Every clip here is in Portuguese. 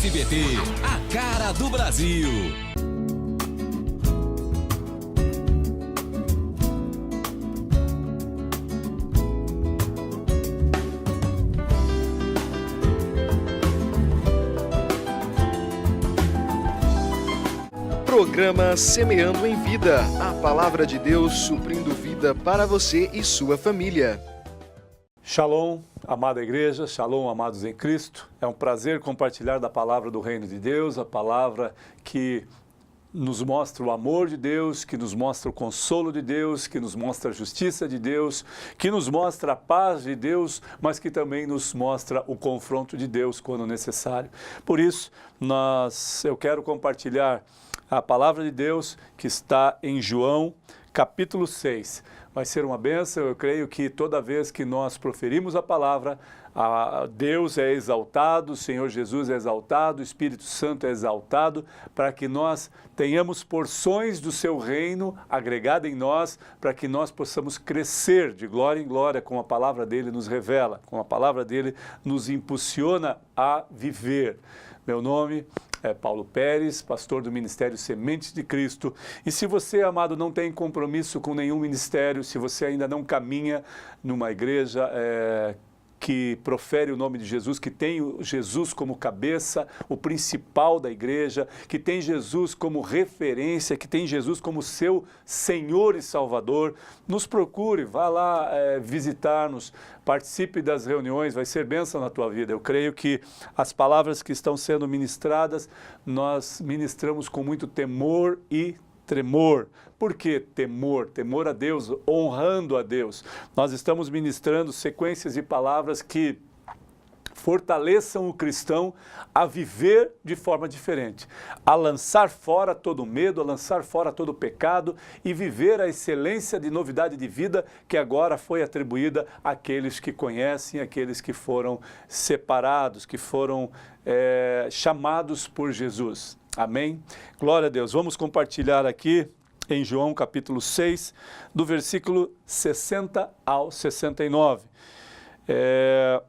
SBT, a cara do Brasil. Programa Semeando em Vida, a palavra de Deus suprindo vida para você e sua família. Shalom, amada igreja, shalom, amados em Cristo. É um prazer compartilhar da palavra do reino de Deus, a palavra que nos mostra o amor de Deus, que nos mostra o consolo de Deus, que nos mostra a justiça de Deus, que nos mostra a paz de Deus, mas que também nos mostra o confronto de Deus quando necessário. Por isso, eu quero compartilhar a palavra de Deus que está em João, capítulo 6. Vai ser uma bênção. Eu creio que toda vez que nós proferimos a palavra, Deus é exaltado, o Senhor Jesus é exaltado, o Espírito Santo é exaltado, para que nós tenhamos porções do seu reino agregada em nós, para que nós possamos crescer de glória em glória, como a palavra dele nos revela, como a palavra dele nos impulsiona a viver. Meu nome é Paulo Pérez, pastor do Ministério Sementes de Cristo. E se você, amado, não tem compromisso com nenhum ministério, se você ainda não caminha numa igreja que profere o nome de Jesus, que tem Jesus como cabeça, o principal da igreja, que tem Jesus como referência, que tem Jesus como seu Senhor e Salvador, nos procure, vá lá visitar-nos, participe das reuniões, vai ser bênção na tua vida. Eu creio que as palavras que estão sendo ministradas, nós ministramos com muito temor e tremor. Por que temor? Temor a Deus, honrando a Deus. Nós estamos ministrando sequências de palavras que fortaleçam o cristão a viver de forma diferente, a lançar fora todo medo, a lançar fora todo pecado e viver a excelência de novidade de vida que agora foi atribuída àqueles que conhecem, àqueles que foram separados, que foram chamados por Jesus. Amém? Glória a Deus. Vamos compartilhar aqui em João capítulo 6, do versículo 60 ao 69.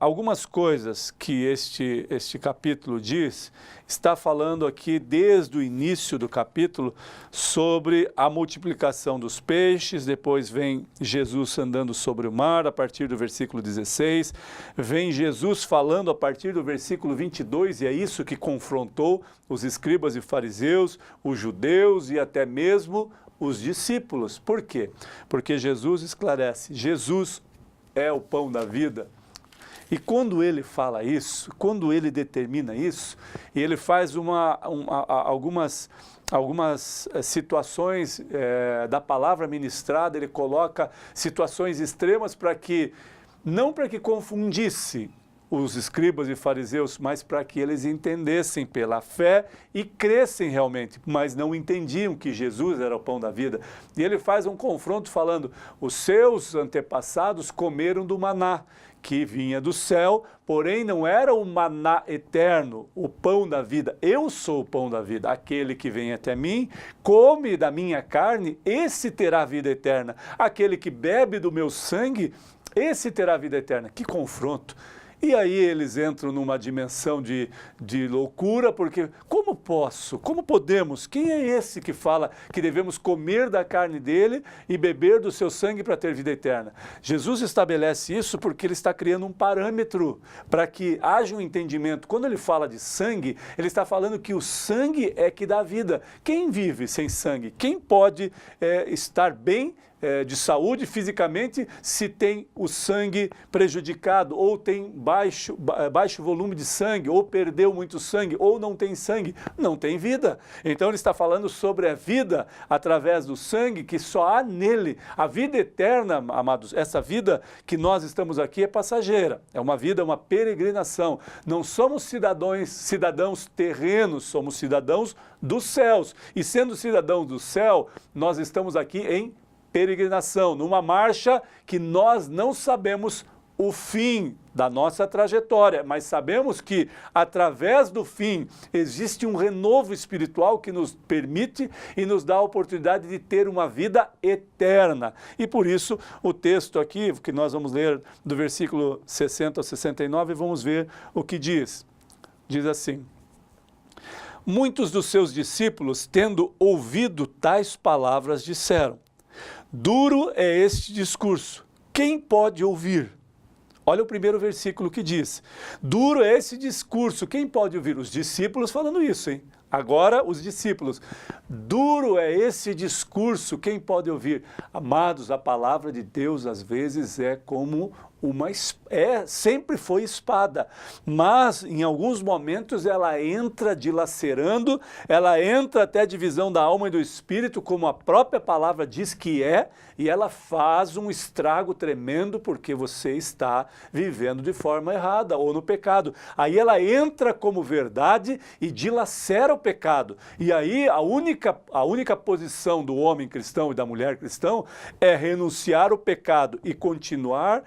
Algumas coisas que este capítulo diz, está falando aqui desde o início do capítulo sobre a multiplicação dos peixes, depois vem Jesus andando sobre o mar a partir do versículo 16, vem Jesus falando a partir do versículo 22, e é isso que confrontou os escribas e fariseus, os judeus e até mesmo os discípulos. Por quê? Porque Jesus esclarece, Jesus é o pão da vida. E quando ele fala isso, quando ele determina isso, e ele faz algumas situações da palavra ministrada, ele coloca situações extremas para que, não para que confundisse os escribas e fariseus, mas para que eles entendessem pela fé e crescem realmente, mas não entendiam que Jesus era o pão da vida. E ele faz um confronto falando, os seus antepassados comeram do maná, que vinha do céu, porém não era o maná eterno, o pão da vida. Eu sou o pão da vida. Aquele que vem até mim, come da minha carne, esse terá vida eterna. Aquele que bebe do meu sangue, esse terá vida eterna. Que confronto! E aí eles entram numa dimensão de loucura, porque como podemos, quem é esse que fala que devemos comer da carne dele e beber do seu sangue para ter vida eterna? Jesus estabelece isso porque ele está criando um parâmetro para que haja um entendimento. Quando ele fala de sangue, ele está falando que o sangue é que dá vida. Quem vive sem sangue? Quem pode estar bem de saúde fisicamente se tem o sangue prejudicado, ou tem baixo volume de sangue, ou perdeu muito sangue, ou não tem sangue? Não tem vida. Então ele está falando sobre a vida através do sangue que só há nele. A vida eterna, amados, essa vida que nós estamos aqui é passageira, é uma vida, uma peregrinação. Não somos cidadãos terrenos, somos cidadãos dos céus. E sendo cidadãos do céu, nós estamos aqui em peregrinação, numa marcha que nós não sabemos o fim da nossa trajetória, mas sabemos que através do fim existe um renovo espiritual que nos permite e nos dá a oportunidade de ter uma vida eterna. E por isso o texto aqui, que nós vamos ler do versículo 60 ao 69, vamos ver o que diz. Diz assim: Muitos dos seus discípulos, tendo ouvido tais palavras, disseram: duro é este discurso, quem pode ouvir? Olha o primeiro versículo que diz: duro é esse discurso, quem pode ouvir? Os discípulos falando isso, hein? Agora os discípulos. Duro é esse discurso, quem pode ouvir? Amados, a palavra de Deus às vezes é como sempre foi espada, mas em alguns momentos ela entra dilacerando, ela entra até a divisão da alma e do espírito, como a própria palavra diz que é, e ela faz um estrago tremendo porque você está vivendo de forma errada ou no pecado. Aí ela entra como verdade e dilacera o pecado. E aí a única posição do homem cristão e da mulher cristã é renunciar o pecado e continuar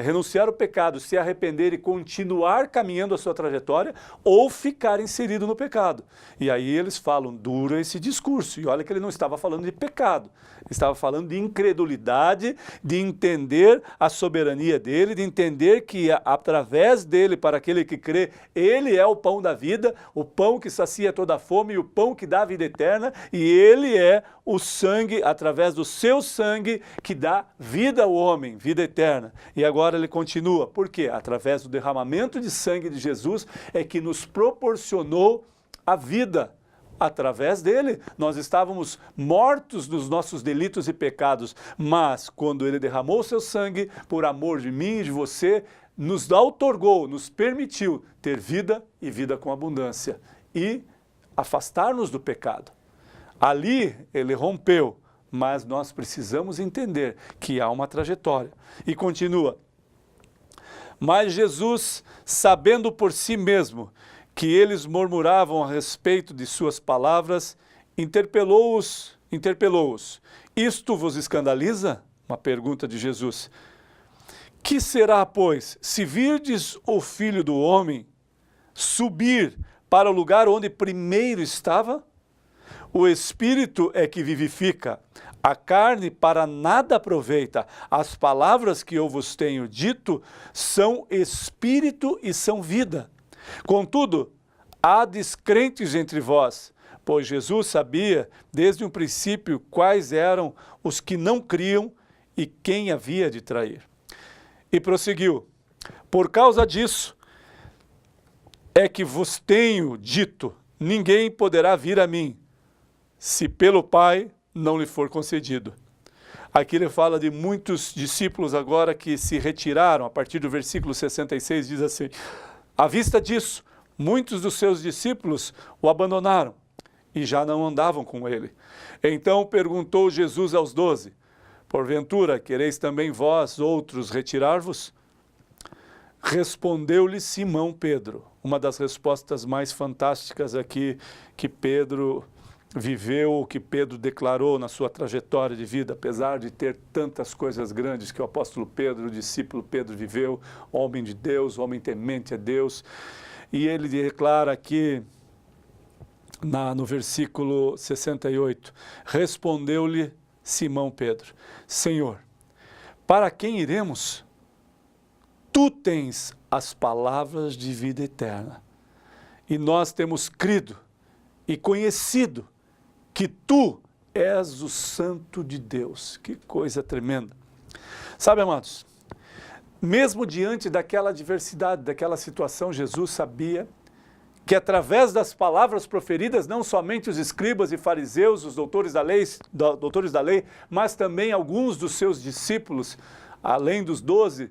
renunciar o pecado, se arrepender e continuar caminhando a sua trajetória, ou ficar inserido no pecado. E aí eles falam, duro esse discurso. E olha que ele não estava falando de pecado, estava falando de incredulidade, de entender a soberania dele, de entender que através dele, para aquele que crê, ele é o pão da vida, o pão que sacia toda a fome e o pão que dá a vida eterna, e ele é o sangue, através do seu sangue, que dá vida ao homem, vida eterna. E agora ele continua, por quê? Através do derramamento de sangue de Jesus é que nos proporcionou a vida. Através dele, nós estávamos mortos dos nossos delitos e pecados, mas quando ele derramou seu sangue, por amor de mim e de você, nos outorgou, nos permitiu ter vida e vida com abundância e afastar-nos do pecado. Ali ele rompeu, mas nós precisamos entender que há uma trajetória. E continua, mas Jesus, sabendo por si mesmo que eles murmuravam a respeito de suas palavras, interpelou-os. Isto vos escandaliza? Uma pergunta de Jesus. Que será, pois, se virdes o Filho do Homem subir para o lugar onde primeiro estava? O Espírito é que vivifica, a carne para nada aproveita. As palavras que eu vos tenho dito são Espírito e são vida. Contudo, há descrentes entre vós, pois Jesus sabia desde o princípio quais eram os que não criam e quem havia de trair. E prosseguiu, por causa disso é que vos tenho dito, ninguém poderá vir a mim, se pelo Pai não lhe for concedido. Aqui ele fala de muitos discípulos agora que se retiraram, a partir do versículo 66 diz assim, à vista disso, muitos dos seus discípulos o abandonaram e já não andavam com ele. Então perguntou Jesus aos 12, porventura quereis também vós outros retirar-vos? Respondeu-lhe Simão Pedro, uma das respostas mais fantásticas aqui que Pedro viveu, que Pedro declarou na sua trajetória de vida, apesar de ter tantas coisas grandes que o apóstolo Pedro, o discípulo Pedro viveu, homem de Deus, homem temente a Deus. E ele declara aqui, no versículo 68, respondeu-lhe Simão Pedro, Senhor, para quem iremos? Tu tens as palavras de vida eterna, e nós temos crido e conhecido que tu és o Santo de Deus. Que coisa tremenda. Sabe, amados, mesmo diante daquela adversidade, daquela situação, Jesus sabia que através das palavras proferidas, não somente os escribas e fariseus, os doutores da lei, mas também alguns dos seus discípulos, além dos 12,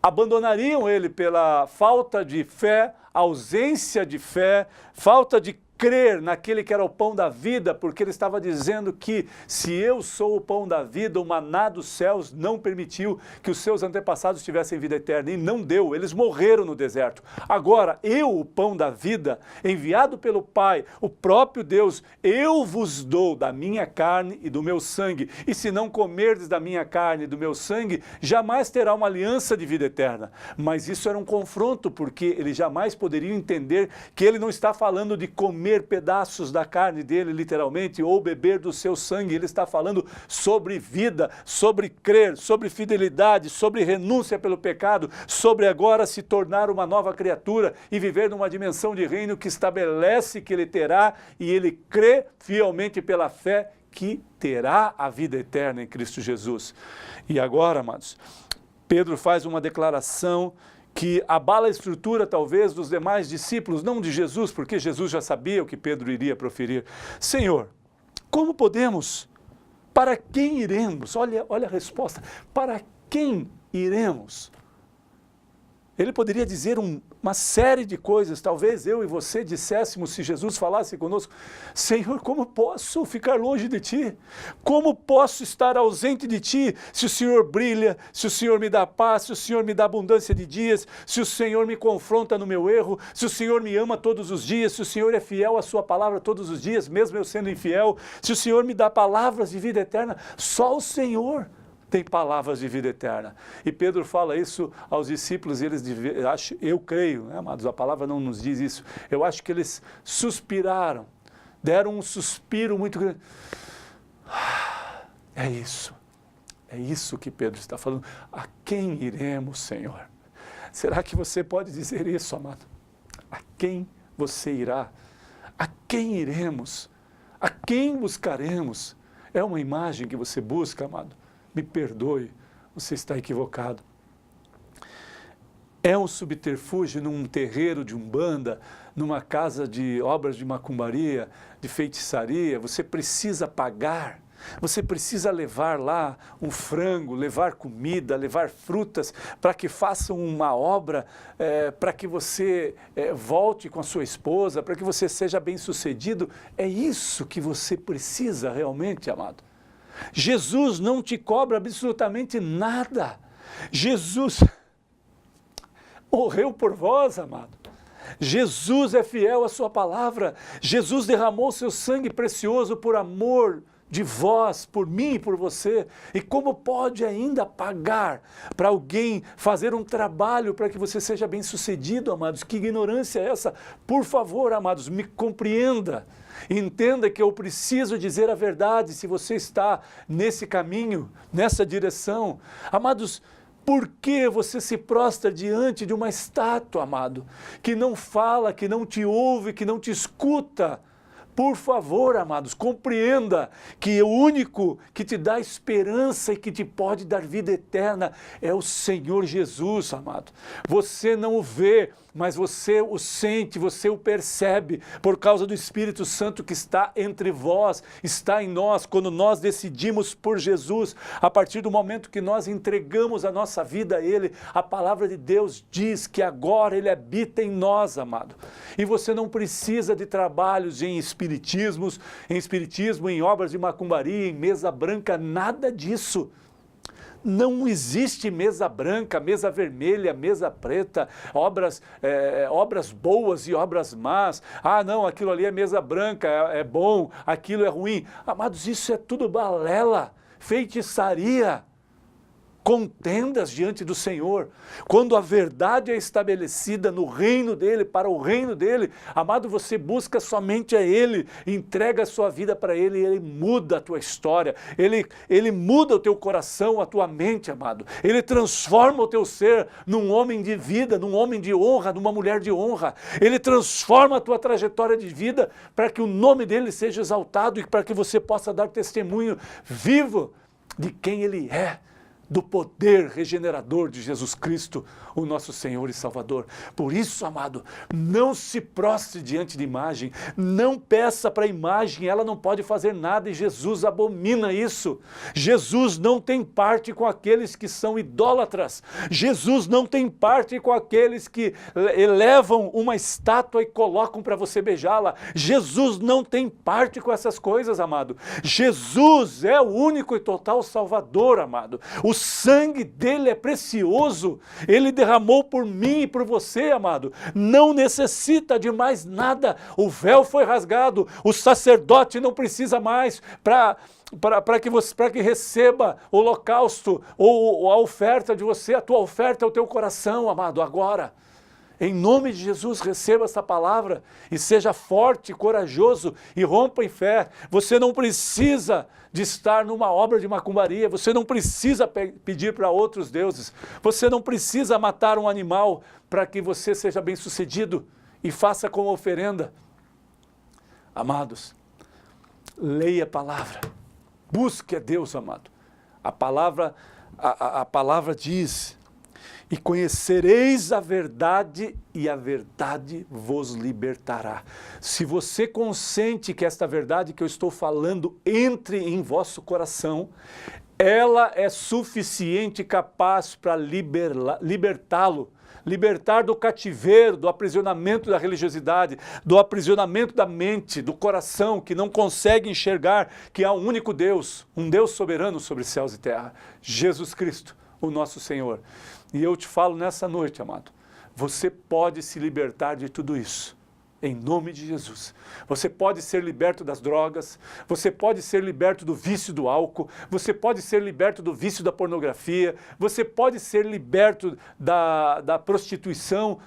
abandonariam ele pela falta de fé, ausência de fé, falta de crer naquele que era o pão da vida, porque ele estava dizendo que se eu sou o pão da vida, o maná dos céus não permitiu que os seus antepassados tivessem vida eterna, e não deu, eles morreram no deserto. Agora, eu, o pão da vida, enviado pelo Pai, o próprio Deus, eu vos dou da minha carne e do meu sangue, e se não comerdes da minha carne e do meu sangue, jamais terá uma aliança de vida eterna. Mas isso era um confronto, porque eles jamais poderiam entender que ele não está falando de comer comer pedaços da carne dele, literalmente, ou beber do seu sangue. Ele está falando sobre vida, sobre crer, sobre fidelidade, sobre renúncia pelo pecado, sobre agora se tornar uma nova criatura e viver numa dimensão de reino que estabelece que ele terá, e ele crê fielmente pela fé que terá a vida eterna em Cristo Jesus. E agora, amados, Pedro faz uma declaração que abala a estrutura, talvez, dos demais discípulos, não de Jesus, porque Jesus já sabia o que Pedro iria proferir. Senhor, como podemos? Para quem iremos? Olha a resposta. Para quem iremos? Ele poderia dizer uma série de coisas, talvez eu e você disséssemos, se Jesus falasse conosco, Senhor, como posso ficar longe de Ti? Como posso estar ausente de Ti se o Senhor brilha, se o Senhor me dá paz, se o Senhor me dá abundância de dias, se o Senhor me confronta no meu erro, se o Senhor me ama todos os dias, se o Senhor é fiel à sua palavra todos os dias, mesmo eu sendo infiel, se o Senhor me dá palavras de vida eterna, só o Senhor tem palavras de vida eterna. E Pedro fala isso aos discípulos, e eles, eu creio, né, amados, a palavra não nos diz isso, eu acho que eles suspiraram, deram um suspiro muito grande. É isso que Pedro está falando. A quem iremos, Senhor? Será que você pode dizer isso, amado? A quem você irá? A quem iremos? A quem buscaremos? É uma imagem que você busca, amado? Me perdoe, você está equivocado. É um subterfúgio num terreiro de umbanda, numa casa de obras de macumbaria, de feitiçaria. Você precisa pagar, você precisa levar lá um frango, levar comida, levar frutas, para que façam uma obra, para que você volte com a sua esposa, para que você seja bem-sucedido. É isso que você precisa realmente, amado. Jesus não te cobra absolutamente nada. Jesus morreu por vós, amado. Jesus é fiel à sua palavra. Jesus derramou seu sangue precioso por amor de vós, por mim e por você. E como pode ainda pagar para alguém fazer um trabalho para que você seja bem-sucedido, amados? Que ignorância é essa? Por favor, amados, me compreenda. Entenda que eu preciso dizer a verdade se você está nesse caminho, nessa direção. Amados, por que você se prostra diante de uma estátua, amado, que não fala, que não te ouve, que não te escuta? Por favor, amados, compreenda que o único que te dá esperança e que te pode dar vida eterna é o Senhor Jesus, amado. Você não o vê, mas você o sente, você o percebe por causa do Espírito Santo que está entre vós, está em nós, quando nós decidimos por Jesus. A partir do momento que nós entregamos a nossa vida a Ele, a palavra de Deus diz que agora Ele habita em nós, amado. E você não precisa de trabalhos em espiritismo, em obras de macumbaria, em mesa branca, nada disso. Não existe mesa branca, mesa vermelha, mesa preta, obras boas e obras más. Ah, não, aquilo ali é mesa branca, é bom, aquilo é ruim. Amados, isso é tudo balela, feitiçaria, contendas diante do Senhor. Quando a verdade é estabelecida no reino dEle, para o reino dEle, amado, você busca somente a Ele, entrega a sua vida para Ele e Ele muda a tua história, Ele muda o teu coração, a tua mente, amado. Ele transforma o teu ser num homem de vida, num homem de honra, numa mulher de honra. Ele transforma a tua trajetória de vida para que o nome dEle seja exaltado e para que você possa dar testemunho vivo de quem Ele é, do poder regenerador de Jesus Cristo, o nosso Senhor e Salvador. Por isso, amado, não se prostre diante de imagem, não peça para a imagem, ela não pode fazer nada e Jesus abomina isso. Jesus não tem parte com aqueles que são idólatras, Jesus não tem parte com aqueles que elevam uma estátua e colocam para você beijá-la. Jesus não tem parte com essas coisas, amado. Jesus é o único e total Salvador, amado. O sangue dele é precioso, ele derramou por mim e por você, amado. Não necessita de mais nada, o véu foi rasgado, o sacerdote não precisa mais para que receba o holocausto ou a oferta de você. A tua oferta é o teu coração, amado, agora. Em nome de Jesus, receba essa palavra e seja forte, corajoso e rompa em fé. Você não precisa de estar numa obra de macumbaria, você não precisa pedir para outros deuses, você não precisa matar um animal para que você seja bem-sucedido e faça como oferenda. Amados, leia a palavra, busque a Deus, amado. A palavra diz: e conhecereis a verdade, e a verdade vos libertará. Se você consente que esta verdade que eu estou falando entre em vosso coração, ela é suficiente e capaz para libertá-lo, libertar do cativeiro, do aprisionamento da religiosidade, do aprisionamento da mente, do coração, que não consegue enxergar que há um único Deus, um Deus soberano sobre céus e terra, Jesus Cristo, o nosso Senhor. E eu te falo nessa noite, amado, você pode se libertar de tudo isso, em nome de Jesus. Você pode ser liberto das drogas, você pode ser liberto do vício do álcool, você pode ser liberto do vício da pornografia, você pode ser liberto da prostituição.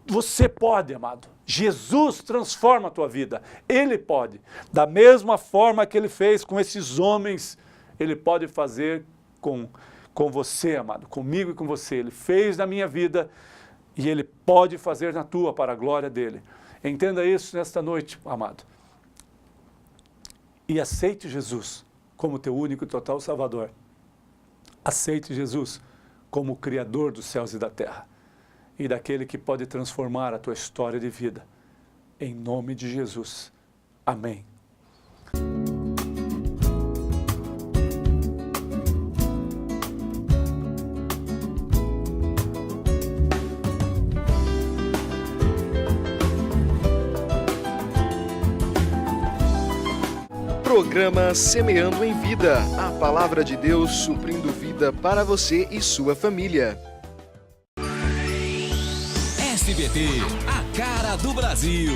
Você pode, amado. Jesus transforma a tua vida, Ele pode. Da mesma forma que Ele fez com esses homens, Ele pode fazer com você, amado, comigo e com você. Ele fez na minha vida e Ele pode fazer na tua para a glória dEle. Entenda isso nesta noite, amado. E aceite Jesus como teu único e total Salvador. Aceite Jesus como o Criador dos céus e da terra e daquele que pode transformar a tua história de vida. Em nome de Jesus. Amém. Programa Semeando em Vida, a palavra de Deus suprindo vida para você e sua família. SBT, a cara do Brasil.